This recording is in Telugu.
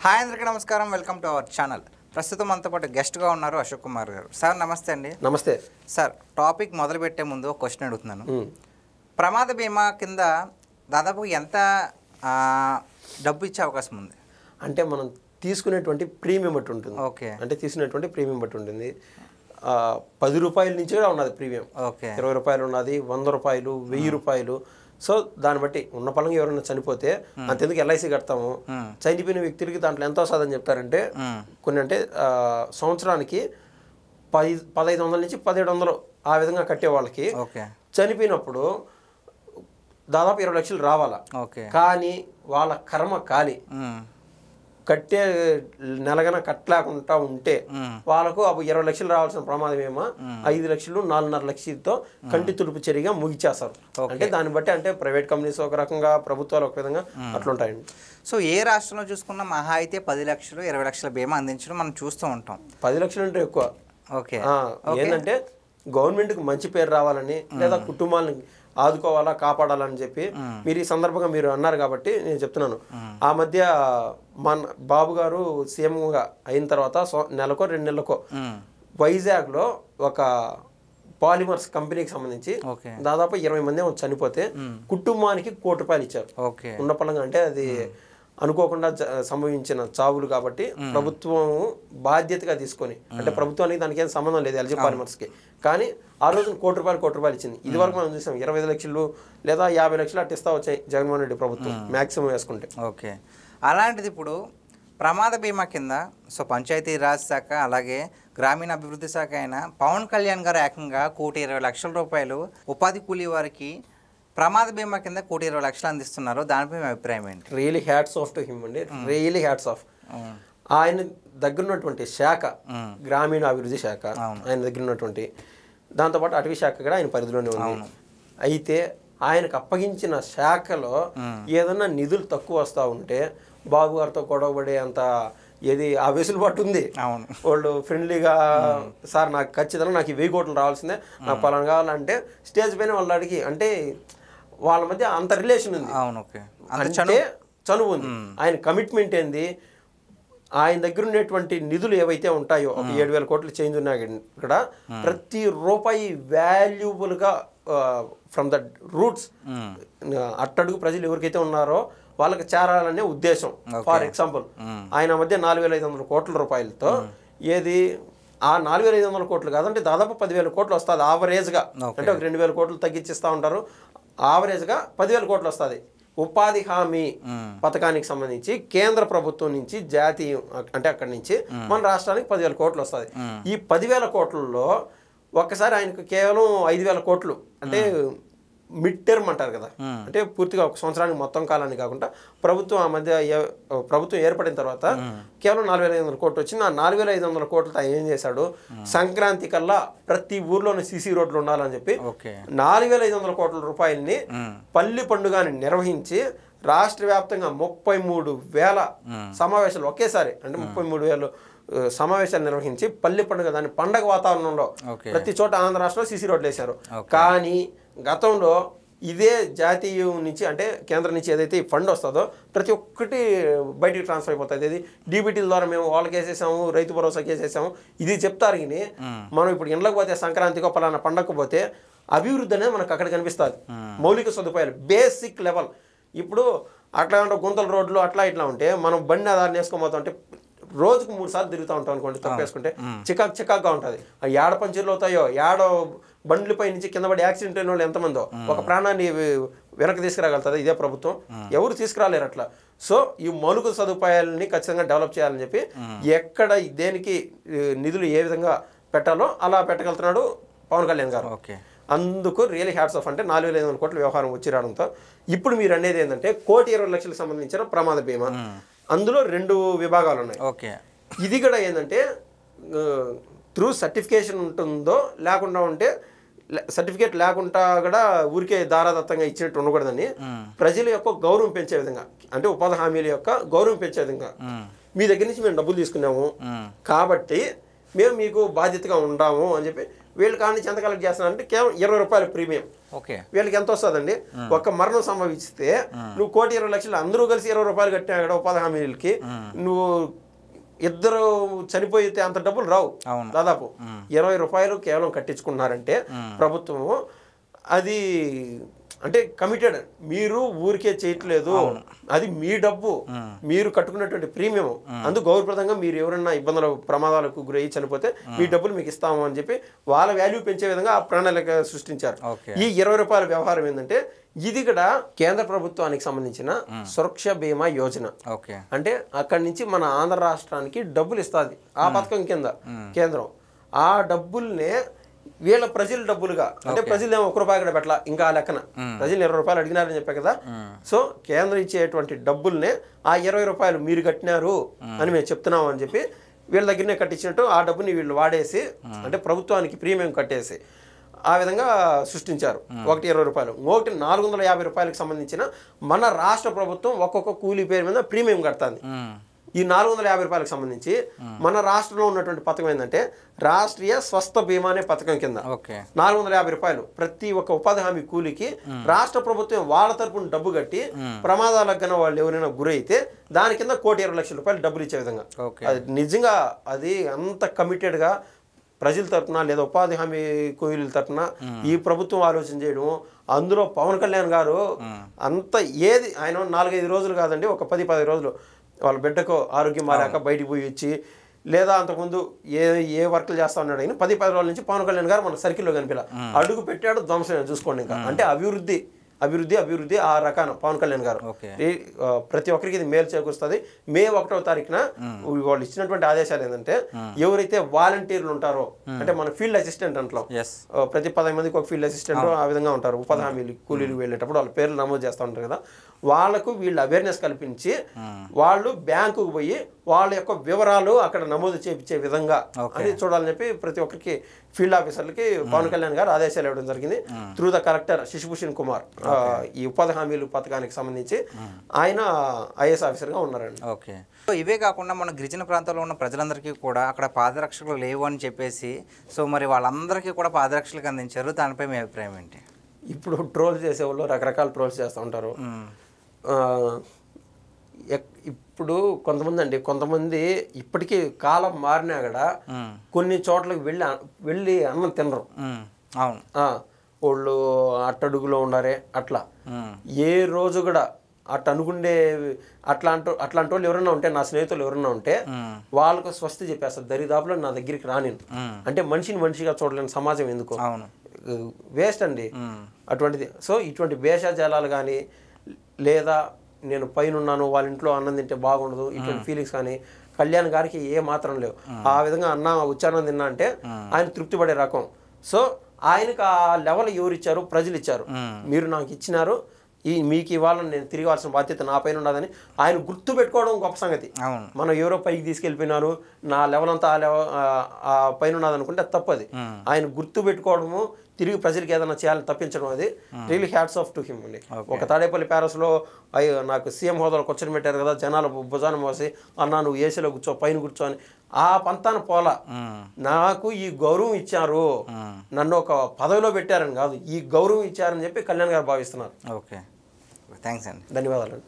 హాయ్ అందరికీ నమస్కారం. Welcome to our channel. ప్రస్తుతం మనతో పాటు గెస్ట్గా ఉన్నారు అశోక్ కుమార్ గారు. సార్ నమస్తే అండి. నమస్తే సార్, టాపిక్ మొదలు పెట్టే ముందు ఒక క్వశ్చన్ అడుగుతున్నాను. ప్రమాద బీమా కింద దాదాపు ఎంత డబ్బు ఇచ్చే అవకాశం ఉంది? అంటే మనం తీసుకునేటువంటి ప్రీమియం బట్టి ఉంటుంది. ఓకే. అంటే తీసుకునేటువంటి ప్రీమియం బట్టి ఉంటుంది. 10 రూపాయల నుంచి కూడా ఉన్నది ప్రీమియం. ఓకే. 20 రూపాయలు ఉన్నది, 100 రూపాయలు, 1000 రూపాయలు. సో దాన్ని బట్టి ఉన్న పలంగా ఎవరైనా చనిపోతే అంతెందుకు ఎల్ఐసి కడతాము. చనిపోయిన వ్యక్తులకి దాంట్లో ఎంత వస్తుందని చెప్తారంటే కొన్ని అంటే సంవత్సరానికి 1500 నుంచి 1700 ఆ విధంగా కట్టే వాళ్ళకి చనిపోయినప్పుడు దాదాపు 20 లక్షలు రావాలా. కానీ వాళ్ళ కర్మ కాలి కట్టే నెలగన కట్టలేకుండా ఉంటే వాళ్ళకు అప్పుడు 20 లక్షలు రావాల్సిన ప్రమాదం ఏమో 5 లక్షలు 4.5 లక్షలతో కంటి తులుపు చర్యగా ముగిచేస్తారు. అంటే దాన్ని బట్టి అంటే ప్రైవేట్ కంపెనీస్ ఒక రకంగా, ప్రభుత్వాలు ఒక విధంగా అట్లుంటాయండి. సో ఏ రాష్ట్రంలో చూసుకున్నా మహా అయితే 10 లక్షలు 20 లక్షల బీమా అందించడం మనం చూస్తూ ఉంటాం. 10 లక్షలు అంటే ఎక్కువ. ఓకే. ఏంటంటే గవర్నమెంట్కి మంచి పేరు రావాలని లేదా కుటుంబాలను ఆదుకోవాలా, కాపాడాలని చెప్పి మీరు ఈ సందర్భంగా మీరు అన్నారు కాబట్టి నేను చెప్తున్నాను. ఆ మధ్య మన బాబు గారు సీఎంగా అయిన తర్వాత నెలకో 2 నెలలకో వైజాగ్లో ఒక పాలిమర్స్ కంపెనీకి సంబంధించి దాదాపు 20 మంది చనిపోతే కుటుంబానికి 1 కోటి రూపాయలు ఇచ్చారు. ఉన్న పలంగా అంటే అది అనుకోకుండా సంభవించిన చావులు కాబట్టి ప్రభుత్వం బాధ్యతగా తీసుకొని, అంటే ప్రభుత్వానికి దానికి ఏం సంబంధం లేదు ఎల్జీ పాలిమర్స్కి, కానీ ఆ రోజు 1 కోటి రూపాయలు ఇచ్చింది. ఇది వరకు మనం చూసాం 25 లక్షలు లేదా 50 లక్షలు అట్టు ఇస్తా వచ్చాయి జగన్మోహన్ రెడ్డి ప్రభుత్వం మ్యాక్సిమం వేసుకుంటే. ఓకే. అలాంటిది ఇప్పుడు ప్రమాద బీమా కింద సో పంచాయతీరాజ్ శాఖ అలాగే గ్రామీణ అభివృద్ధి శాఖ అయిన పవన్ కళ్యాణ్ గారు ఏకంగా 1,20,00,000 రూపాయలు ఉపాధి కూలీ వారికి ప్రమాద బీమా కింద 1,20,00,000 అందిస్తున్నారు. దానిపై మీ అభిప్రాయం ఏంటి? Really hats off to him అండి. Really hats off. ఆయన దగ్గర ఉన్నటువంటి శాఖ గ్రామీణ అభివృద్ధి శాఖ, ఆయన దగ్గర ఉన్నటువంటి దాంతోపాటు అటవీ శాఖ కూడా ఆయన పరిధిలోనే ఉంది. అయితే ఆయనకు అప్పగించిన శాఖలో ఏదన్నా నిధులు తక్కువ వస్తూ ఉంటే బాబు గారితో గొడవపడే అంత ఏది ఆ వెసులుబాటు ఉంది. వాళ్ళు ఫ్రెండ్లీగా సార్ నాకు ఖచ్చితంగా నాకు 1000 కోట్లు రావాల్సిందే, నాకు పలానా కావాలంటే స్టేజ్ పైన వాళ్ళు అడిగి, అంటే వాళ్ళ మధ్య అంత రిలేషన్ ఉంది, అంటే చనువు ఉంది. ఆయన కమిట్మెంట్ ఏంది, ఆయన దగ్గర ఉన్నటువంటి నిధులు ఏవైతే ఉంటాయో ఒక 7,000 కోట్లు చేంజ్ ఉన్నా ఇక్కడ ప్రతి రూపాయి వాల్యూబుల్గా ఫ్రమ్ ద రూట్స్ అట్టడుగు ప్రజలు ఎవరికైతే ఉన్నారో వాళ్ళకి చేరాలనే ఉద్దేశం. ఫర్ ఎగ్జాంపుల్ ఆయన మధ్య 4,500 కోట్ల రూపాయలతో ఏది ఆ 4,500 కోట్లు కాదంటే దాదాపు 10,000 కోట్లు వస్తుంది ఆవరేజ్గా. అంటే ఒక 2,000 కోట్లు తగ్గించిస్తూ ఉంటారు, ఆవరేజ్గా 10,000 కోట్లు వస్తుంది. ఉపాధి హామీ పథకానికి సంబంధించి కేంద్ర ప్రభుత్వం నుంచి జాతీయ అంటే అక్కడి నుంచి మన రాష్ట్రానికి 10,000 కోట్లు వస్తుంది. ఈ 10,000 కోట్లలో ఒక్కసారి ఆయనకు కేవలం 5,000 కోట్లు అంటే మిడ్ టర్మ్ అంటారు కదా, అంటే పూర్తిగా ఒక సంవత్సరానికి మొత్తం కాలాన్ని కాకుండా ప్రభుత్వం ఆ మధ్య ప్రభుత్వం ఏర్పడిన తర్వాత కేవలం 4,500 కోట్లు వచ్చింది. ఆ 4,500 కోట్లతో ఆయన ఏం చేశాడు, సంక్రాంతి కల్లా ప్రతి ఊర్లోనే సీసీ రోడ్లు ఉండాలని చెప్పి 4,500 కోట్ల రూపాయలని పల్లి పండుగని నిర్వహించి రాష్ట్ర వ్యాప్తంగా 33,000 సమావేశాలు ఒకేసారి, అంటే 33,000 సమావేశాలు నిర్వహించి పల్లి పండుగ దాని పండగ వాతావరణంలో ప్రతి చోట ఆంధ్ర రాష్ట్రంలో సీసీ రోడ్లు వేశారు. కానీ గతంలో ఇదే జాతీయం నుంచి అంటే కేంద్రం నుంచి ఏదైతే ఈ ఫండ్ వస్తుందో ప్రతి ఒక్కటి బయటికి ట్రాన్స్ఫర్ అయిపోతుంది. ఇది డీబీటీల ద్వారా మేము వాళ్ళకి వేసేసాము, రైతు భరోసాకి వేసేసాము, ఇది చెప్తారు. కానీ మనం ఇప్పుడు ఇండ్లకు పోతే సంక్రాంతికో పలానా పండగకు పోతే అభివృద్ధి అనేది మనకు అక్కడ కనిపిస్తుంది. మౌలిక సదుపాయాలు బేసిక్ లెవెల్. ఇప్పుడు అట్లా ఉంటే గుంతల రోడ్లు అట్లా ఇట్లా ఉంటే మనం బండి ఆధారం వేసుకోబోతాం అంటే రోజుకు 3 సార్లు తిరుగుతూ ఉంటాం అనుకోండి, తప్పేసుకుంటే చికాక్గా ఉంటుంది. ఏడ పంచర్లు అవుతాయో, ఏడో బండ్లపై నుంచి కింద పడి యాక్సిడెంట్ అయిన వాళ్ళు ఎంతమందో, ఒక ప్రాణాన్ని వెనక్కి తీసుకురాగలుగుతుంది ఇదే ప్రభుత్వం? ఎవరు తీసుకురాలేరు అట్లా. సో ఈ మౌలిక సదుపాయాలని ఖచ్చితంగా డెవలప్ చేయాలని చెప్పి ఎక్కడ దేనికి నిధులు ఏ విధంగా పెట్టాలో అలా పెట్టగలుగుతున్నాడు పవన్ కళ్యాణ్ గారు. అందుకు రియలీ హ్యాట్స్ ఆఫ్. అంటే 4,500 కోట్ల వ్యవహారం వచ్చి రావడంతో ఇప్పుడు మీరు అనేది ఏంటంటే 1,20,00,000 సంబంధించిన ప్రమాద బీమా, అందులో 2 విభాగాలు ఉన్నాయి. ఇది కూడా ఏంటంటే త్రూ సర్టిఫికేషన్ ఉంటుందో లేకుండా ఉంటే సర్టిఫికేట్ లేకుండా కూడా ఊరికే దారాదత్తంగా ఇచ్చినట్టు ఉండకూడదని ప్రజల యొక్క గౌరవం పెంచే విధంగా, అంటే ఉపాధి హామీల యొక్క గౌరవం పెంచే విధంగా మీ దగ్గర నుంచి మేము డబ్బులు తీసుకున్నాము కాబట్టి మేము మీకు బాధ్యతగా ఉండాము అని చెప్పి వీళ్ళు కానీ ఎంత కలెక్ట్ చేస్తున్నారంటే కేవలం 20 రూపాయల ప్రీమియం. ఓకే, వీళ్ళకి ఎంత వస్తుందండి? ఒక మరణం సంభవిస్తే నువ్వు 1,20,00,000 అందరూ కలిసి 20 రూపాయలు కట్టినా కూడా ఉపాధి హామీలకి నువ్వు ఇద్దరు చనిపోయితే అంత డబ్బులు రావు. దాదాపు 20 రూపాయలు కేవలం కట్టించుకున్నారంటే ప్రభుత్వము అది అంటే కమిటెడ్. మీరు ఊరికే చేయట్లేదు, అది మీ డబ్బు, మీరు కట్టుకున్నటువంటి ప్రీమియం. అందుకు గౌరవప్రదంగా మీరు ఎవరైనా ఇబ్బందులు ప్రమాదాలకు గురయ్యి చనిపోతే మీ డబ్బులు మీకు ఇస్తాము అని చెప్పి వాళ్ళ వాల్యూ పెంచే విధంగా ఆ ప్రణాళిక సృష్టించారు. ఈ 20 రూపాయల వ్యవహారం ఏంటంటే ఇది కూడా కేంద్ర ప్రభుత్వానికి సంబంధించిన సురక్ష బీమా యోజన. అంటే అక్కడి నుంచి మన ఆంధ్ర రాష్ట్రానికి డబ్బులు ఇస్తుంది ఆ పథకం కింద కేంద్రం. ఆ డబ్బుల్నే వీళ్ళ ప్రజల డబ్బులుగా, అంటే ప్రజలు ఏమో 1 రూపాయి కూడా పెట్టాల, ఇంకా ఆ లెక్కన ప్రజలు 20 రూపాయలు అడిగినారని చెప్పా కదా. సో కేంద్రం ఇచ్చేటువంటి డబ్బుల్నే ఆ 20 రూపాయలు మీరు కట్టినారు అని మేము చెప్తున్నాం అని చెప్పి వీళ్ళ దగ్గరనే కట్టించినట్టు ఆ డబ్బుని వీళ్ళు వాడేసి, అంటే ప్రభుత్వానికి ప్రీమియం కట్టేసి ఆ విధంగా సృష్టించారు. ఒకటి 20 రూపాయలు, ఒకటి 450 రూపాయలకు సంబంధించిన మన రాష్ట్ర ప్రభుత్వం ఒక్కొక్క కూలీ పేరు మీద ప్రీమియం కడుతుంది. ఈ 450 రూపాయలకు సంబంధించి మన రాష్ట్రంలో ఉన్నటువంటి పథకం ఏంటంటే రాష్ట్రీయ స్వస్థ బీమా అనే పథకం కింద 450 రూపాయలు ప్రతి ఒక్క ఉపాధి హామీ కూలీకి రాష్ట్ర ప్రభుత్వం వాళ్ళ తరపున డబ్బు కట్టి ప్రమాదాలకు గన వాళ్ళు ఎవరైనా గురైతే దాని కింద 1,20,00,000 రూపాయలు డబ్బులు ఇచ్చే విధంగా. అది నిజంగా అది అంత కమిటెడ్గా ప్రజల తరపున లేదా ఉపాధి హామీ కూలీల తరపున ఈ ప్రభుత్వం ఆలోచన చేయడం. అందులో పవన్ కళ్యాణ్ గారు అంత ఏది ఆయన 4-5 రోజులు కాదండి, ఒక 10-15 రోజులు వాళ్ళ బిడ్డకు ఆరోగ్యం మారాక బయటికి పోయి వచ్చి, లేదా అంతకుముందు ఏ వర్క్లు చేస్తా ఉన్నాడు ఆయన 10-15 రోజుల నుంచి పవన్ కళ్యాణ్ గారు మన సర్కిల్లో కనిపించాల అడుగు పెట్టాడు ధ్వంసం చూసుకోండి. ఇంకా అంటే అభివృద్ధి అభివృద్ధి అభివృద్ధి ఆ రకాన పవన్ కళ్యాణ్ గారు. ప్రతి ఒక్కరికి ఇది మేలు చేకూరుస్తుంది. మే 1వ తారీఖున వాళ్ళు ఇచ్చినటువంటి ఆదేశాలు ఏంటంటే ఎవరైతే వాలంటీర్లు ఉంటారో, అంటే మన ఫీల్డ్ అసిస్టెంట్ అంటాం, ప్రతి 10 మందికి ఒక ఫీల్డ్ అసిస్టెంట్ ఆ విధంగా ఉంటారు. ఉపాధి హామీలు కూలీలు వెళ్ళేటప్పుడు వాళ్ళ పేర్లు నమోదు చేస్తూ ఉంటారు కదా, వాళ్ళకు వీళ్ళు అవేర్నెస్ కల్పించి వాళ్ళు బ్యాంకుకు పోయి వాళ్ళ యొక్క వివరాలు అక్కడ నమోదు చేయించే విధంగా అని చూడాలని చెప్పి ప్రతి ఒక్కరికి ఫీల్డ్ ఆఫీసర్లకి పవన్ కళ్యాణ్ గారు ఆదేశాలు ఇవ్వడం జరిగింది. Through the collector Shashibhushan Kumar ఈ ఉపాధి హామీలు పథకానికి సంబంధించి ఆయన ఐఏఎస్ ఆఫీసర్గా ఉన్నారండి. ఓకే, సో ఇవే కాకుండా మన గిరిజన ప్రాంతాల్లో ఉన్న ప్రజలందరికీ కూడా అక్కడ పాదరక్షలు లేవు అని చెప్పేసి, సో మరి వాళ్ళందరికీ కూడా పాదరక్షలకు అందించారు. దానిపై మీ అభిప్రాయం ఏంటి? ఇప్పుడు ట్రోల్ చేసేవాళ్ళు రకరకాల ట్రోల్స్ చేస్తూ ఉంటారు. ఇప్పుడు కొంతమంది ఇప్పటికీ కాలం మారినా కూడా కొన్ని చోట్లకి వెళ్ళి అన్నం తినరు. వాళ్ళు అట్టడుగులో ఉన్నారే అట్లా ఏ రోజు కూడా అనుకుండే అట్లాంటి వాళ్ళు ఎవరైనా ఉంటే, నా స్నేహితులు ఎవరైనా ఉంటే వాళ్ళకు స్వస్తి చెప్పేస్తారు. దరిదాపులో నా దగ్గరికి రానిను. అంటే మనిషిని మనిషిగా చూడలేని సమాజం ఎందుకు, వేస్ట్ అండి అటువంటిది. సో ఇటువంటి భేషజాలాలు కానీ, లేదా నేను పైన ఉన్నాను వాళ్ళ ఇంట్లో అన్నం తింటే బాగుండదు ఇటువంటి ఫీలింగ్స్ కానీ కళ్యాణ్ గారికి ఏ మాత్రం లేవు. ఆ విధంగా ఉచ్చారణం తిన్నా అంటే ఆయన తృప్తి పడే రకం. సో ఆయనకు ఆ లెవెల్ ఎవరు ఇచ్చారు? ప్రజలు ఇచ్చారు. మీరు నాకు ఇచ్చినారు, మీకు ఇవ్వాలని నేను తిరిగి ఇవ్వాల్సిన బాధ్యత నా పైన ఉండదని ఆయన గుర్తు పెట్టుకోవడం గొప్ప సంగతి. మనం ఎవరో పైకి తీసుకెళ్ళిపోయినారు, నా లెవెల్ అంతా ఆ పైన ఉన్నది అనుకుంటే తప్పది. ఆయన గుర్తు పెట్టుకోవడము, తిరిగి ప్రజలకు ఏదైనా చేయాలని తప్పించడం, అది really hats off to him అండి. ఒక తాడేపల్లి ప్యాలెస్లో నాకు సీఎం హోదాలో కూర్చొని పెట్టారు కదా, జనాలు భుజాన మోసి అన్నా నువ్వు ఏసీలో కూర్చో, పైన కూర్చో అని ఆ పంతాన పోలా. నాకు ఈ గౌరవం ఇచ్చారు, నన్ను ఒక పదవిలో పెట్టారని కాదు, ఈ గౌరవం ఇచ్చారని చెప్పి కళ్యాణ్ గారు భావిస్తున్నారు. ఓకే, థ్యాంక్స్ అండి, ధన్యవాదాలు.